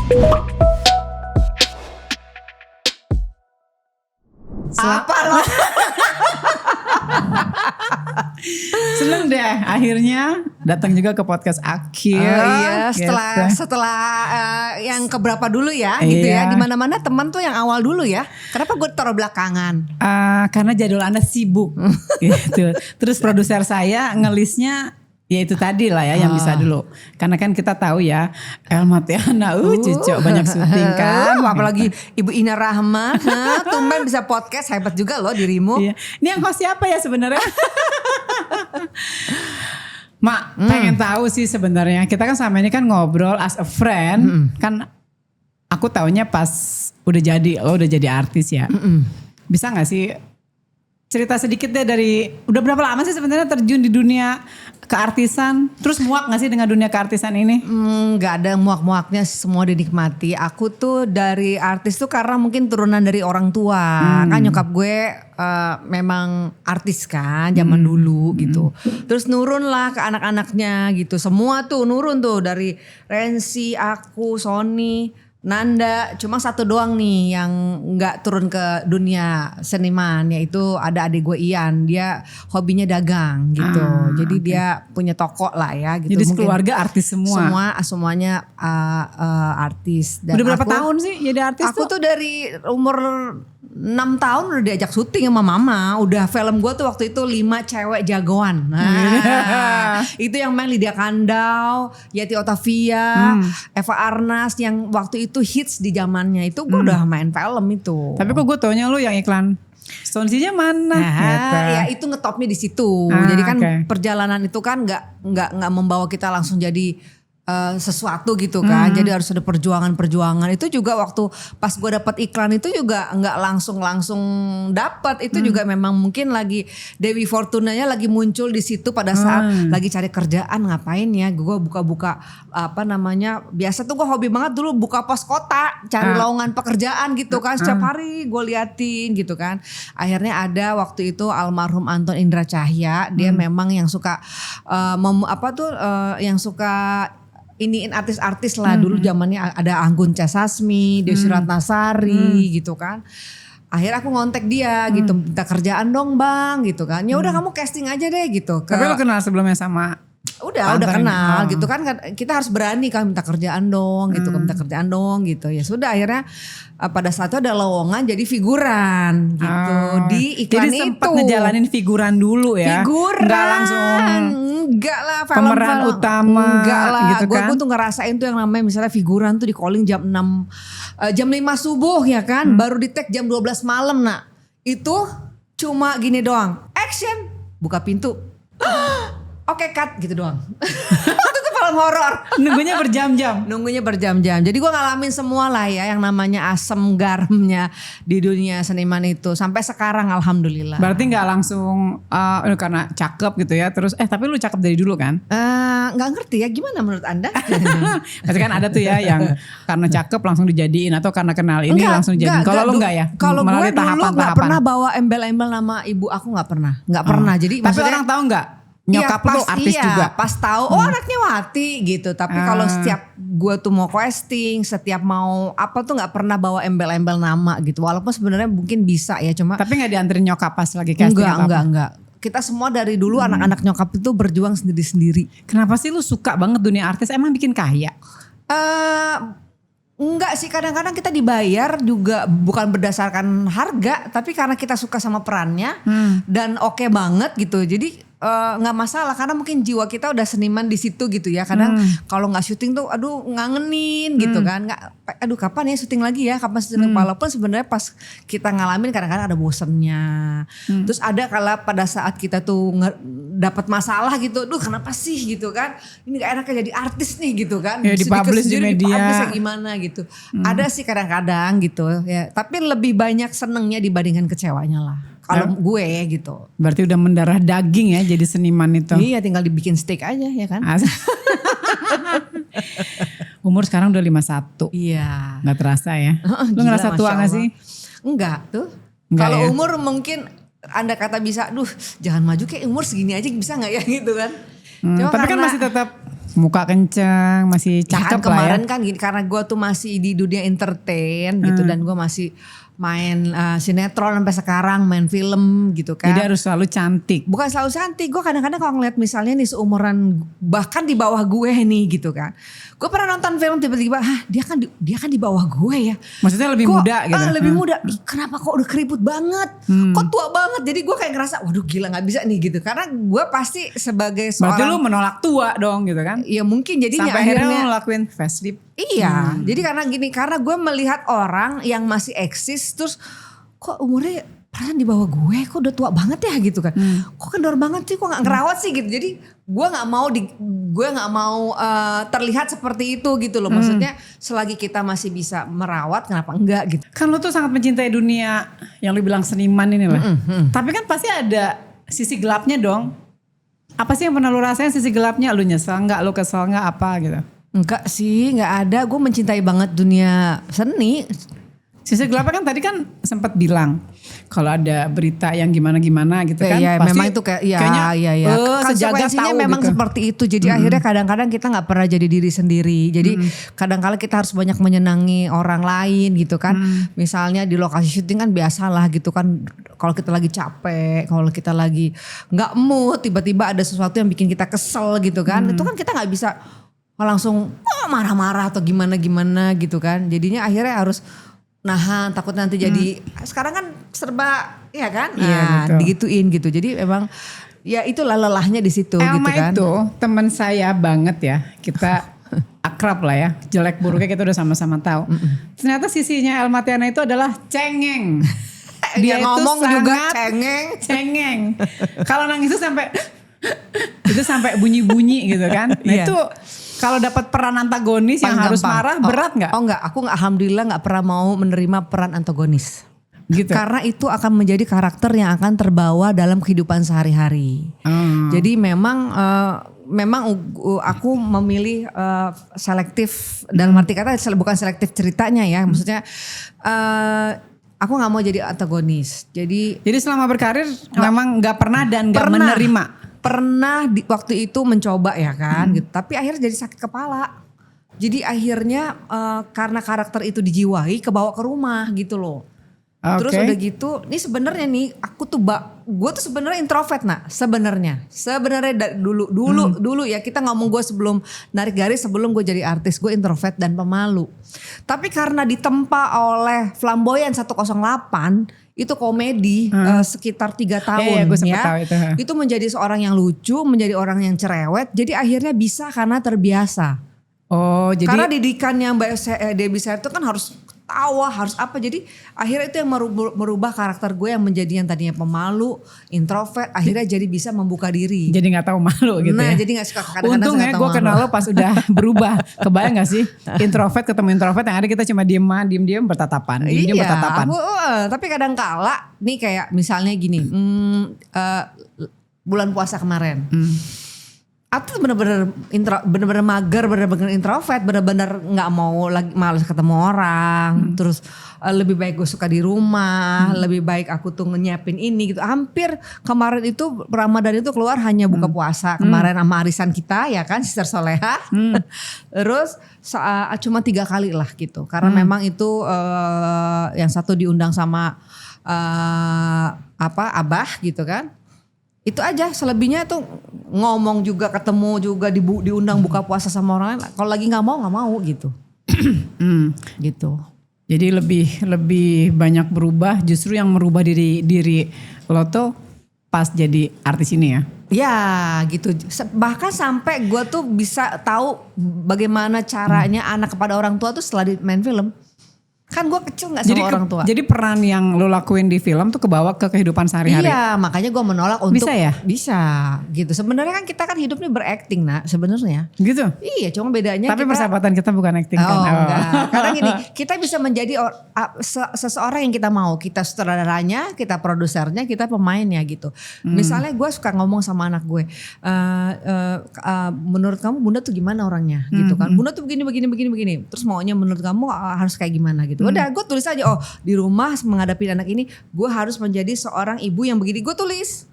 Apa lo? Seneng deh akhirnya datang juga ke podcast Akil. Iya, gitu. setelah yang keberapa dulu ya, gitu ya. Iya. Di mana-mana teman tuh yang awal dulu ya. Kenapa gue taruh belakangan? Karena jadwal Anda sibuk gitu. Terus produser saya ngelisnya ya itu tadi lah ya yang bisa dulu. Karena kan kita tahu ya Elma Tiana Cucok banyak syuting kan. Apalagi Ibu Ina Rahma, tumben bisa podcast, hebat juga loh dirimu. Iya. Ini yang host siapa ya sebenarnya? Mak, pengen tahu sih sebenarnya. Kita kan sama ini kan ngobrol as a friend. Kan aku taunya pas udah jadi artis ya. Bisa gak sih cerita sedikit deh dari udah berapa lama sih sebenarnya terjun di dunia keartisan? Terus muak gak sih dengan dunia keartisan ini? Gak ada muak-muaknya, semua dinikmati. Aku tuh dari artis tuh karena mungkin turunan dari orang tua. Kan nyokap gue memang artis kan zaman dulu gitu. Terus nurun lah ke anak-anaknya gitu. Semua tuh nurun tuh dari Rensi, aku, Sony, Nanda. Cuma satu doang nih yang gak turun ke dunia seniman, yaitu ada adik gue Ian. Dia hobinya dagang gitu. Jadi dia punya toko lah ya gitu. Jadi mungkin keluarga artis semua. Semuanya artis. Dan Udah berapa tahun sih jadi artis Aku tuh dari umur 6 tahun udah diajak syuting sama mama. Udah film gue tuh waktu itu 5 cewek jagoan. Nah, itu yang main Lydia Kandau, Yati Otavia, Eva Arnas yang waktu itu hits di zamannya. Itu gue udah main film itu. Tapi kok gue taunya lu yang iklan Stonesinya mana? Gitu. Ya itu ngetopnya di situ. Jadi kan perjalanan itu kan nggak membawa kita langsung jadi sesuatu gitu kan. Jadi harus ada perjuangan-perjuangan. Itu juga waktu pas gue dapat iklan itu juga nggak langsung dapat. Itu juga memang mungkin lagi Dewi Fortunanya lagi muncul di situ pada saat lagi cari kerjaan, ngapain ya? Gue buka-buka apa namanya? Biasa tuh gue hobi banget dulu buka pos kota, cari lowongan pekerjaan gitu kan. Setiap hari gue liatin gitu kan. Akhirnya ada waktu itu almarhum Anton Indra Cahya. Dia memang yang suka yang suka iniin artis-artis lah. Dulu zamannya ada Anggun C. Sasmi, Desi Ratnasari gitu kan. Akhirnya aku ngontek dia gitu, minta kerjaan dong bang gitu kan. Ya udah kamu casting aja deh gitu. Tapi lu kenal sebelumnya sama? Udah kenal gitu kan, kita harus berani kan minta kerjaan dong gitu, minta kerjaan dong gitu. Ya sudah akhirnya pada saat itu ada lowongan jadi figuran gitu di iklan itu. Jadi sempat ngejalanin figuran dulu ya? Figuran. Nggak langsung enggak lah pemeran utama enggak lah gitu kan. Gue tuh ngerasain tuh yang namanya misalnya figuran tuh di calling jam 6 jam 5 subuh ya kan, baru di tag jam 12 malam. Nah itu cuma gini doang, action, buka pintu, oke cut gitu doang. Itu tuh film horor. Nunggunya berjam-jam. Jadi gue ngalamin semua lah ya yang namanya asam garamnya di dunia seniman itu. Sampai sekarang alhamdulillah. Berarti gak langsung karena cakep gitu ya. Terus tapi lu cakep dari dulu kan? Gak ngerti ya, gimana menurut Anda? Pasti kan ada tuh ya yang karena cakep langsung dijadiin, atau karena kenal ini langsung dijadiin. Kalau lu enggak ya? Kalau gue dulu tahapan-tahapan. gak pernah bawa embel-embel nama ibu aku, gak pernah. Gak pernah. Jadi tapi orang tahu gak? Nyokap lu artis juga. Pas tahu anaknya Wati gitu. Tapi kalau setiap gue tuh mau casting, setiap mau apa tuh nggak pernah bawa embel-embel nama gitu. Walaupun sebenarnya mungkin bisa ya, cuma tapi nggak dianterin nyokap pas lagi casting? Enggak. Kita semua dari dulu anak-anak nyokap itu berjuang sendiri-sendiri. Kenapa sih lu suka banget dunia artis? Emang bikin kaya? Enggak sih, kadang-kadang kita dibayar juga bukan berdasarkan harga, tapi karena kita suka sama perannya dan oke banget gitu. Jadi nggak masalah karena mungkin jiwa kita udah seniman di situ gitu ya. Kadang kalau nggak syuting tuh aduh ngangenin gitu kan. Aduh kapan ya syuting lagi ya, kapan syuting. Walaupun sebenarnya pas kita ngalamin kadang-kadang ada bosennya. Terus ada kala pada saat kita tuh dapat masalah gitu, aduh kenapa sih gitu kan, ini gak enaknya jadi artis nih gitu kan. Ya dipublish di media. Dipublish gimana gitu. Ada sih kadang-kadang gitu ya. Tapi lebih banyak senengnya dibandingkan kecewanya lah. Kalau gue gitu. Berarti udah mendarah daging ya jadi seniman itu. Iya, tinggal dibikin steak aja ya kan. Umur sekarang udah 51. Iya. Gak terasa ya. Lu ngerasa tua gak sih? Enggak tuh. ya? Kalau umur mungkin Anda kata bisa, jangan maju kayak umur segini aja bisa gak ya gitu kan. Tapi kan masih tetap muka kenceng, masih cakep kan lah ya. kemarin kan gini, karena gue tuh masih di dunia entertain gitu dan gue masih main sinetron sampai sekarang, main film gitu kan. Jadi harus selalu cantik. Bukan selalu cantik, gue kadang-kadang kalau ngeliat misalnya nih seumuran bahkan di bawah gue nih gitu kan. Gue pernah nonton film tiba-tiba, dia kan di bawah gue ya. Maksudnya lebih muda gitu. Lebih muda. Ih, kenapa kok udah keriput banget? Kok tua banget? Jadi gue kayak ngerasa, waduh gila nggak bisa nih gitu. Karena gue pasti sebagai seorang. Berarti lu menolak tua dong gitu kan? Iya mungkin jadinya sampai akhirnya akhirnya lu ngelakuin facelift. Iya, jadi karena gue melihat orang yang masih eksis terus kok umurnya perasaan di bawah gue, kok udah tua banget ya gitu kan. Kok kendor banget sih, kok gak ngerawat sih gitu. Jadi gue gak mau terlihat seperti itu gitu loh. Maksudnya selagi kita masih bisa merawat, kenapa enggak gitu. Kan lu tuh sangat mencintai dunia yang lu bilang seniman ini lah. Tapi kan pasti ada sisi gelapnya dong. Apa sih yang pernah lu rasain sisi gelapnya? Lu nyesel gak, lu kesel gak, apa gitu? Enggak sih, gak ada. Gue mencintai banget dunia seni. Sisi gelapnya kan tadi kan sempat bilang kalau ada berita yang gimana-gimana gitu kan. Iya, pasti memang itu kayaknya iya. tahu Konsekuensinya memang gitu. seperti itu. Jadi akhirnya kadang-kadang kita nggak pernah jadi diri sendiri. Jadi kadang-kala kita harus banyak menyenangi orang lain gitu kan. Misalnya di lokasi syuting kan biasalah gitu kan. Kalau kita lagi capek, kalau kita lagi nggak mood, tiba-tiba ada sesuatu yang bikin kita kesel gitu kan. Itu kan kita nggak bisa langsung marah-marah atau gimana-gimana gitu kan. Jadinya akhirnya harus nahan, takut nanti jadi sekarang kan serba ya kan, digituin gitu. Jadi emang ya itulah lelahnya di situ gitu kan. Itu teman saya banget ya, kita akrab lah ya, jelek buruknya kita udah sama-sama tahu. Ternyata sisinya Elma Tiana itu adalah cengeng. Dia ngomong juga cengeng. Kalau nangis itu sampai bunyi-bunyi gitu kan. Nah itu kalau dapat peran antagonis yang harus marah berat nggak? Oh enggak, aku alhamdulillah nggak pernah mau menerima peran antagonis. Gitu. Karena itu akan menjadi karakter yang akan terbawa dalam kehidupan sehari-hari. Jadi memang aku memilih selektif dalam arti kata bukan selektif ceritanya ya, maksudnya aku nggak mau jadi antagonis. Jadi selama berkarir memang nggak pernah dan nggak menerima. Pernah waktu itu mencoba ya kan gitu, tapi akhirnya jadi sakit kepala. Jadi akhirnya karena karakter itu dijiwai kebawa ke rumah gitu loh. Terus udah gitu, nih sebenarnya nih gue tuh sebenarnya introvert sebenarnya dulu ya kita ngomong gue sebelum narik garis sebelum gue jadi artis gue introvert dan pemalu. Tapi karena ditempa oleh Flamboyan 108 itu komedi sekitar 3 tahun itu menjadi seorang yang lucu, menjadi orang yang cerewet, jadi akhirnya bisa karena terbiasa. Jadi karena didikannya Mbak Debbie Sayer itu kan harus tawa, harus apa, jadi akhirnya itu yang merubah karakter gue yang menjadi yang tadinya pemalu, introvert, akhirnya jadi bisa membuka diri. Jadi gak tahu malu gitu ya. Jadi gak suka kadang-kadang. Untungnya gue kenal lo pas udah berubah. Kebayang gak sih introvert ketemu introvert yang ada kita cuma diem bertatapan. Bertatapan. Tapi kadang kala nih kayak misalnya gini, bulan puasa kemarin. Aku tuh bener-bener mager, bener-bener introvert, bener-bener nggak mau lagi, malas ketemu orang. Terus lebih baik gue suka di rumah, lebih baik aku tuh nyiapin ini gitu. Hampir kemarin itu Ramadan itu keluar hanya buka puasa kemarin sama arisan kita ya kan, Sister Soleha. Terus cuma 3 kali lah gitu, karena memang itu yang satu diundang sama Abah gitu kan. Itu aja, selebihnya tuh ngomong juga, ketemu juga, diundang buka puasa sama orang lain. Kalau lagi nggak mau gitu. Gitu. Jadi lebih banyak berubah, justru yang merubah diri lo tuh pas jadi artis ini ya. Ya gitu, bahkan sampai gue tuh bisa tahu bagaimana caranya anak kepada orang tua tuh setelah main film. Kan gue kecil gak sama orang tua. Jadi peran yang lo lakuin di film tuh kebawa ke kehidupan sehari-hari. Iya, makanya gue menolak untuk. Bisa ya? Bisa gitu. Sebenarnya kan kita kan hidup nih berakting sebenarnya. Gitu? Iya, cuma bedanya tapi persahabatan kita bukan acting kan? Enggak. Karena gini, kita bisa menjadi seseorang yang kita mau. Kita sutradaranya, kita produsernya, kita pemainnya gitu. Misalnya gue suka ngomong sama anak gue. Menurut kamu Bunda tuh gimana orangnya gitu kan. Bunda tuh begini. Terus maunya menurut kamu harus kayak gimana gitu. Udah gue tulis aja, oh di rumah menghadapi anak ini gue harus menjadi seorang ibu yang begini, gue tulis.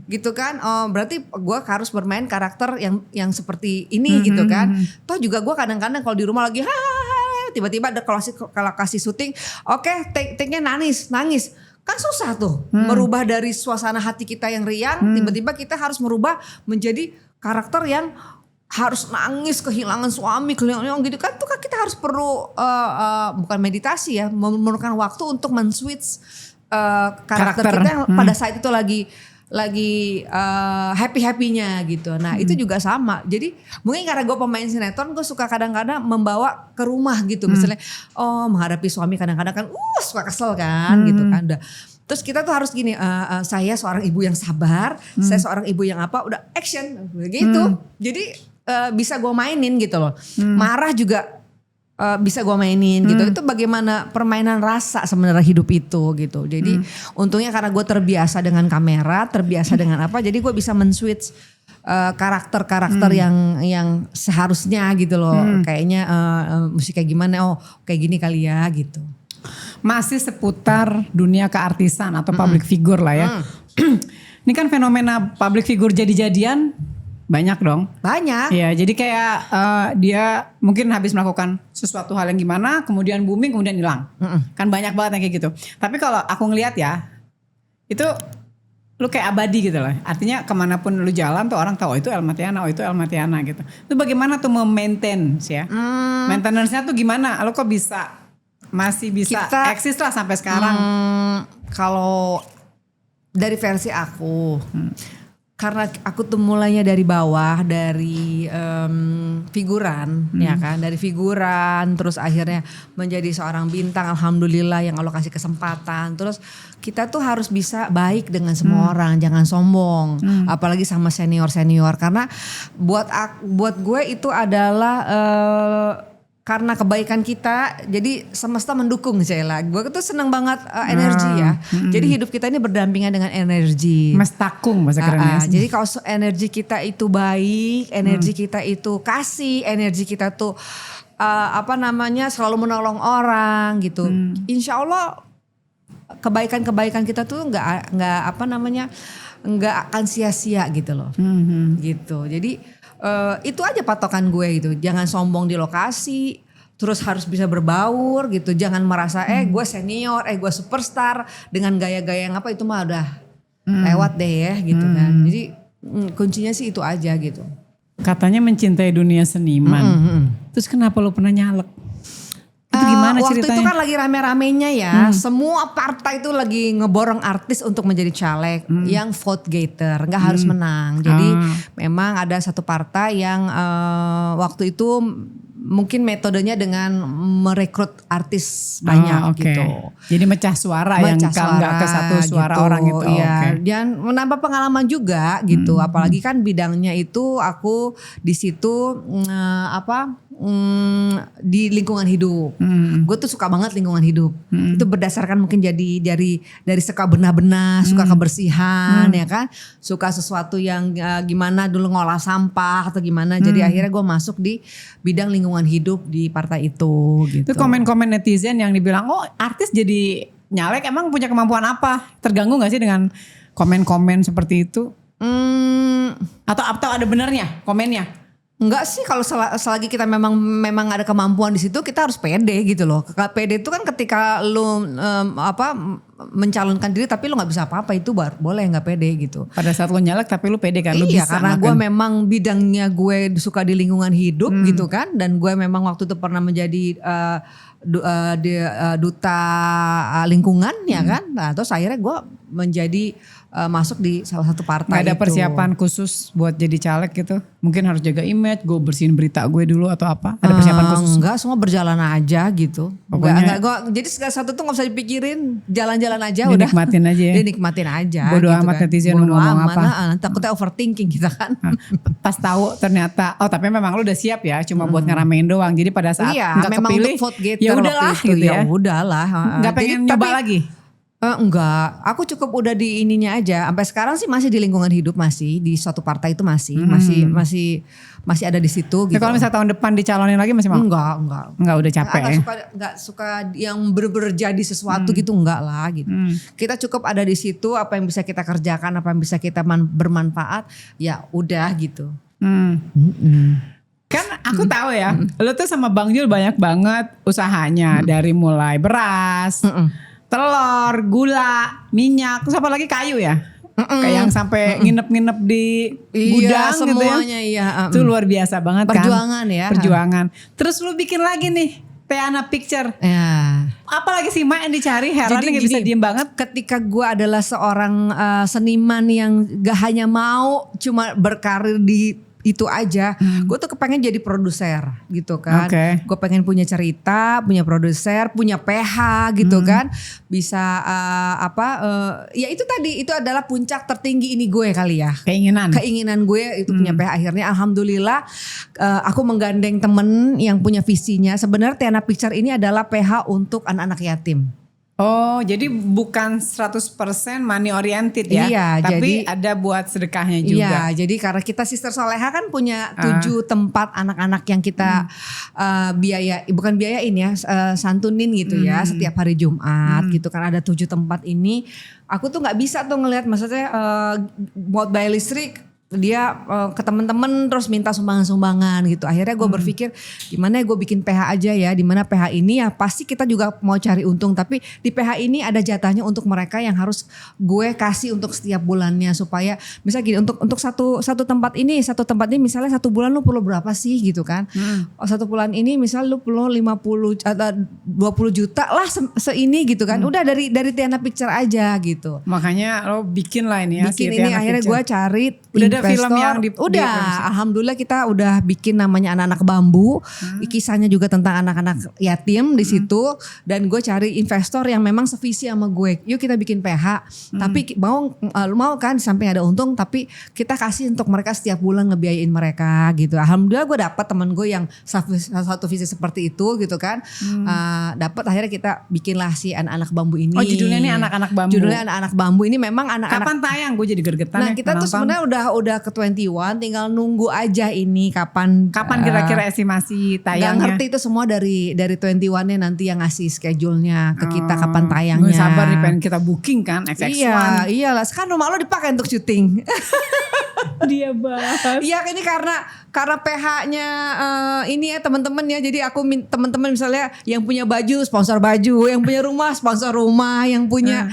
Gitu kan, oh berarti gue harus bermain karakter yang seperti ini gitu kan. Toh juga gue kadang-kadang kalau di rumah lagi tiba-tiba ada kalau kasih syuting, oke, take-nya nangis. Kan susah tuh merubah dari suasana hati kita yang riang, tiba-tiba kita harus merubah menjadi karakter yang harus nangis kehilangan suami, kehilangan gitu kan. Tuh kan kita harus perlu bukan meditasi ya, memerlukan waktu untuk men-switch karakter kita yang pada saat itu lagi happy-happynya gitu. Nah itu juga sama. Jadi mungkin karena gue pemain sinetron, gue suka kadang-kadang membawa ke rumah gitu. Misalnya menghadapi suami kadang-kadang kan suka kesel kan gitu kan. Terus kita tuh harus gini, saya seorang ibu yang sabar, saya seorang ibu yang apa, udah action gitu. Jadi bisa gue mainin gitu loh. Marah juga bisa gue mainin gitu. Itu bagaimana permainan rasa sebenarnya hidup itu gitu. Jadi untungnya karena gue terbiasa dengan kamera, terbiasa dengan apa, jadi gue bisa men-switch karakter-karakter yang seharusnya gitu loh. Kayaknya mesti kayak gimana, kayak gini kali ya gitu. Masih seputar dunia keartisan atau public figure lah ya. Ini kan fenomena public figure jadi-jadian banyak dong. Banyak. Iya, jadi kayak dia mungkin habis melakukan sesuatu hal yang gimana, kemudian booming, kemudian hilang. Kan banyak banget yang kayak gitu. Tapi kalau aku ngelihat ya, itu lu kayak abadi gitu loh. Artinya kemanapun lu jalan tuh orang tahu, oh itu Elmatiana, oh itu Elmatiana gitu. Itu bagaimana tuh memaintain ya? Maintenance-nya tuh gimana? Lu kok masih bisa eksis lah sampai sekarang? Kalau dari versi aku, karena aku tuh mulainya dari bawah, dari figuran, ya kan, dari figuran, terus akhirnya menjadi seorang bintang, alhamdulillah yang Allah kasih kesempatan. Terus kita tuh harus bisa baik dengan semua orang, jangan sombong, apalagi sama senior, karena buat gue itu adalah karena kebaikan kita, jadi semesta mendukung Sheila. Gue tuh seneng banget energi ya. Jadi hidup kita ini berdampingan dengan energi. Mestakung bahasa kerennya. Jadi kalau energi kita itu baik, energi kita itu kasih, energi kita tuh selalu menolong orang gitu. Insya Allah kebaikan kita tuh nggak akan sia-sia gitu loh. Gitu. Jadi itu aja patokan gue gitu. Jangan sombong di lokasi, terus harus bisa berbaur gitu. Jangan merasa gue senior, gue superstar dengan gaya-gaya yang apa, itu mah udah lewat deh ya gitu kan. Jadi kuncinya sih itu aja gitu. Katanya mencintai dunia seniman. Terus kenapa lu pernah nyalek? Itu gimana ceritanya? Waktu itu kan lagi rame-ramenya ya. Semua partai itu lagi ngeborong artis untuk menjadi caleg yang vote getter, nggak harus menang. Jadi memang ada satu partai yang waktu itu mungkin metodenya dengan merekrut artis banyak gitu. Jadi mecah suara yang nggak ke satu suara gitu, orang itu. Iya. Dan menambah pengalaman juga gitu. Apalagi kan bidangnya itu aku di situ di lingkungan hidup. Gue tuh suka banget lingkungan hidup. Itu berdasarkan mungkin jadi dari suka benah-benah, suka kebersihan ya kan. Suka sesuatu yang gimana dulu ngolah sampah atau gimana. Jadi akhirnya gue masuk di bidang lingkungan hidup di partai itu gitu. Itu komen-komen netizen yang dibilang, oh artis jadi nyalek emang punya kemampuan apa? Terganggu gak sih dengan komen-komen seperti itu? Atau ada benernya komennya? Enggak sih, kalau selagi kita memang ada kemampuan di situ, kita harus pede gitu loh. Pede itu kan ketika lu mencalonkan diri tapi lu nggak bisa apa-apa, itu baru boleh nggak pede gitu. Pada saat lu nyalek tapi lu pede kan? Lu iya, bisa karena gue memang bidangnya gue suka di lingkungan hidup gitu kan, dan gue memang waktu itu pernah menjadi duta lingkungan ya kan. Nah terus akhirnya gue menjadi masuk di salah satu partai. Gak ada persiapan khusus buat jadi caleg gitu? Mungkin harus jaga image, gue bersihin berita gue dulu atau apa? Ada persiapan khusus? Enggak, semua berjalan aja gitu. Pokoknya jadi segala satu tuh gak usah dipikirin, jalan-jalan aja dinikmatin udah. aja ya? Dinikmatin aja. Bodo gitu amat kan. netizen ngomong apa. Takutnya overthinking kita kan. Pas tahu ternyata, tapi memang lu udah siap ya, cuma buat ngeramein doang. Jadi pada saat gak memang kepilih, untuk vote getter ya udahlah gitu ya. Ya udahlah. Gak pengen nyoba lagi? Enggak, aku cukup udah di ininya aja. Sampai sekarang sih masih di lingkungan hidup, masih di suatu partai itu masih ada di situ gitu. Kalau misalnya tahun depan dicalonin lagi masih mau? Enggak Udah capek ya? Enggak suka yang bener-bener jadi sesuatu gitu, enggak lah gitu. Kita cukup ada di situ, apa yang bisa kita kerjakan, apa yang bisa kita bermanfaat, ya udah gitu. Kan aku tahu ya, lo tuh sama Bang Jul banyak banget usahanya, dari mulai beras, telur, gula, minyak, terus apa lagi kayu ya? Kayak yang sampai nginep-nginep di gudang gitu ya. Semuanya iya. Itu luar biasa banget Perjuangan kan. ya. Perjuangan. Terus lu bikin lagi nih Teana Picture. Ya. Apalagi sih Mak yang dicari, heran Jadi gak bisa diem banget. Ketika gue adalah seorang seniman yang gak hanya mau cuma berkarir di itu aja, gue tuh kepengen jadi produser gitu kan. Gue pengen punya cerita, punya produser, punya PH gitu kan. Bisa ya itu tadi, itu adalah puncak tertinggi ini gue kali ya. Keinginan gue itu punya PH. Akhirnya alhamdulillah aku menggandeng temen yang punya visinya. Sebenarnya Teana Picture ini adalah PH untuk anak-anak yatim. Oh, jadi bukan 100% money oriented ya, iya, tapi ada buat sedekahnya juga. Iya, jadi karena kita Sister Soleha kan punya 7 tempat anak-anak yang kita bukan biayain ya, santunin gitu ya setiap hari Jumat gitu kan, ada 7 tempat ini. Aku tuh nggak bisa tuh ngelihat, maksudnya buat bayar listrik dia ke teman-teman terus minta sumbangan-sumbangan gitu. Akhirnya gue berpikir gimana ya gue bikin PH aja ya, dimana PH ini ya pasti kita juga mau cari untung, tapi di PH ini ada jatahnya untuk mereka yang harus gue kasih untuk setiap bulannya, supaya misalnya gini, untuk satu tempat ini misalnya satu bulan lu perlu berapa sih gitu kan. Satu bulan ini misal lu perlu 50 atau 20 juta lah seini gitu kan. Udah dari Teana Picture aja gitu. Makanya lo bikin lah ini ya. Bikin ini akhirnya gue cari udah ada film yang alhamdulillah kita udah bikin namanya Anak-anak Bambu. Kisahnya juga tentang anak-anak yatim di situ, dan gue cari investor yang memang sevisi sama gue. Yuk kita bikin PH, tapi mau kan sampai ada untung, tapi kita kasih untuk mereka setiap bulan ngebiayain mereka gitu. Alhamdulillah gue dapet temen gue yang satu visi seperti itu gitu kan. Dapat akhirnya kita bikinlah si Anak-anak Bambu ini. Oh, judulnya ini Anak-anak Bambu. Judulnya Anak-anak Bambu ini memang anak-anak. Kapan tayang? Gue jadi gergetan. Nah, kita tuh sebenarnya udah ke 21, tinggal nunggu aja ini kapan kira-kira estimasi tayangnya. Gak ngerti itu semua dari 21-nya nanti yang ngasih schedule-nya ke kita kapan tayangnya. Gue sabar nih, pengen kita booking kan XX1. Iya, iyalah. Sekarang rumah lo dipakai untuk syuting. Dia bahas. Iya, ini karena PH-nya ini ya teman-teman ya. Jadi aku teman-teman misalnya yang punya baju sponsor baju, yang punya rumah sponsor rumah, yang punya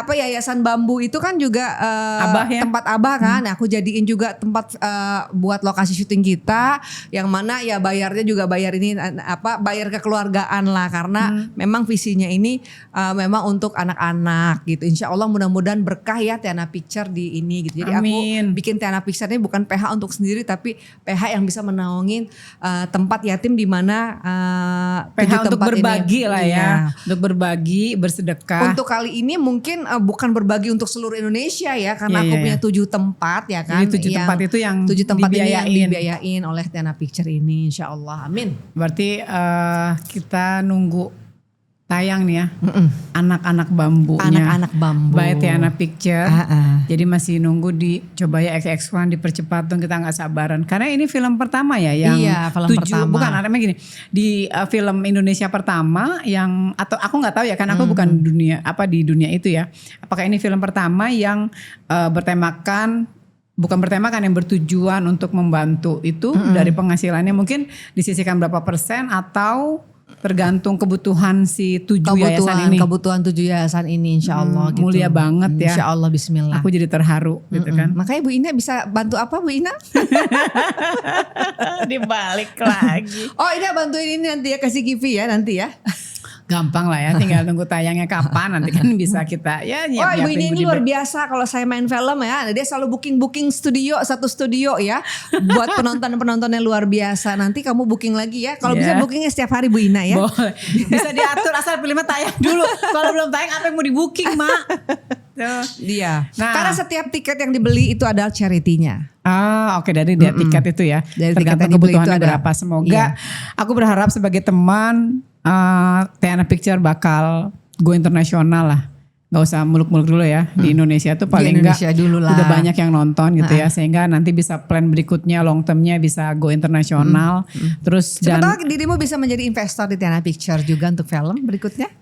yayasan bambu itu kan juga Abah ya? Tempat Abah kan. Aku jadiin juga tempat buat lokasi syuting kita, yang mana ya bayarnya juga bayar kekeluargaan lah, karena memang visinya ini memang untuk anak-anak gitu. Insya Allah mudah-mudahan berkah ya Teana Picture di ini gitu. Jadi Amin. aku bikin Teana Picture ini bukan PH untuk sendiri, tapi PH yang bisa menaungin tempat yatim di mana PH untuk berbagi ini. lah ya, untuk berbagi, bersedekah. Untuk kali ini mungkin bukan berbagi untuk seluruh Indonesia ya, karena aku punya 7 tempat ya kan. Jadi 7 tempat itu yang 7 tempat dibiayain. ini yang dibiayain oleh Teana Picture ini, insya Allah, amin. Berarti kita nunggu tayang nih ya, Anak-anak Bambunya. Anak-anak Bambu. By Teana Picture. Jadi masih nunggu dicoba ya XX1, dipercepat dong, kita nggak sabaran. Karena ini film pertama ya yang film 7, pertama. bukan namanya gini. Di film Indonesia pertama yang, atau aku nggak tahu ya, karena aku bukan di dunia itu ya. Apakah ini film pertama yang yang bertujuan untuk membantu itu dari penghasilannya, mungkin disisihkan berapa persen atau tergantung kebutuhan si 7 yayasan ini. Kebutuhan 7 yayasan ini insya Allah gitu. Mulia banget ya. Insya Allah, bismillah. Aku jadi terharu gitu kan. Makanya Bu Ina bisa bantu apa Bu Ina? Dibalik lagi. Oh, Ina bantuin ini nanti ya, kasih Givi ya nanti ya. Gampang lah ya, tinggal tunggu tayangnya kapan, nanti kan bisa kita ya nyiap-nyiapin. Ibu ini luar biasa kalau saya main film ya. Dia selalu booking satu studio ya. Buat penonton-penontonnya luar biasa. Nanti kamu booking lagi ya. Kalau bisa bookingnya setiap hari Bu Ina ya. Boleh. Bisa diatur asal filmnya tayang dulu. Kalau belum tayang apa yang mau di booking, Mak? Dia. Nah, karena setiap tiket yang dibeli itu adalah charity-nya. Oke, dari dia tiket itu ya. Dari tergantung kebutuhannya berapa. Semoga aku berharap sebagai teman Teana Picture bakal go internasional lah. Gak usah muluk-muluk dulu ya. Di Indonesia tuh paling enggak udah banyak yang nonton gitu ya. Sehingga nanti bisa plan berikutnya, long termnya bisa go internasional. Terus siapa tahu dirimu bisa menjadi investor di Tiana Picture juga untuk film berikutnya.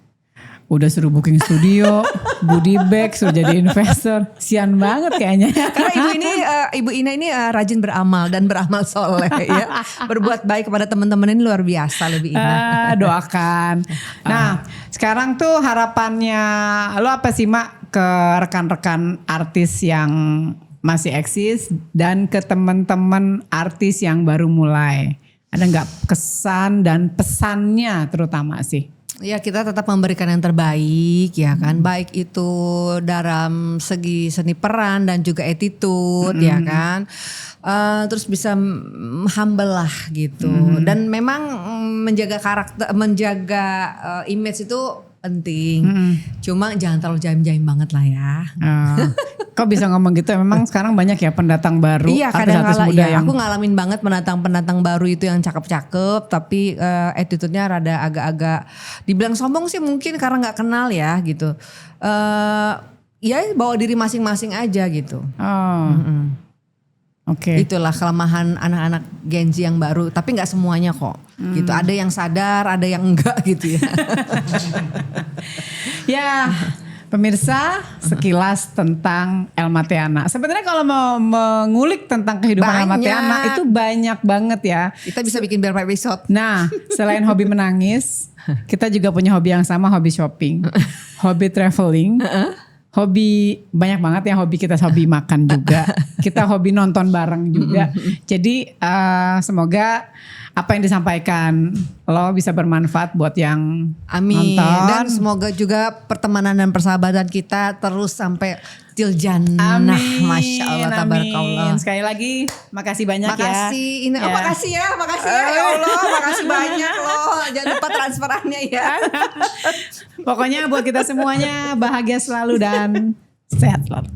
Udah suruh booking studio, goodie bag, suruh jadi investor. Sian banget kayaknya. Karena Ibu Ina ini rajin beramal dan beramal soleh ya. Berbuat baik kepada teman-teman ini luar biasa lebih Ina. Doakan. Nah sekarang tuh harapannya lo apa sih Mak ke rekan-rekan artis yang masih eksis dan ke teman-teman artis yang baru mulai? Ada nggak kesan dan pesannya terutama sih? Ya kita tetap memberikan yang terbaik ya kan, baik itu dalam segi seni peran dan juga attitude ya kan, terus bisa humble lah gitu, dan memang menjaga karakter, menjaga image itu penting, cuma jangan terlalu jaim-jaim banget lah ya. Kok bisa ngomong gitu? Memang sekarang banyak ya pendatang baru. Iya kadang-kadang ya, aku ngalamin banget pendatang baru itu yang cakep-cakep, tapi attitude-nya rada agak-agak dibilang sombong sih mungkin karena nggak kenal ya gitu. Ya bawa diri masing-masing aja gitu. Oke. Itulah kelemahan anak-anak Gen Z yang baru, tapi nggak semuanya kok. Gitu. Ada yang sadar, ada yang enggak gitu ya. Ya. Pemirsa, sekilas tentang Elma Theana. Sebenarnya kalau mau mengulik tentang kehidupan Elma Theana itu banyak banget ya. Kita bisa bikin beberapa episode. Nah, selain hobi menangis, kita juga punya hobi yang sama, hobi shopping, hobi traveling, hobi banyak banget ya, hobi kita hobi makan juga. Kita hobi nonton bareng juga. Jadi semoga apa yang disampaikan lo bisa bermanfaat buat yang nonton. Dan semoga juga pertemanan dan persahabatan kita terus sampai til jannah. Masya Allah, tabarakallah. Sekali lagi makasih banyak makasih, ya. Makasih ya ya Allah, makasih banyak loh. Jangan lupa transferannya ya. Pokoknya buat kita semuanya bahagia selalu dan sehat selalu.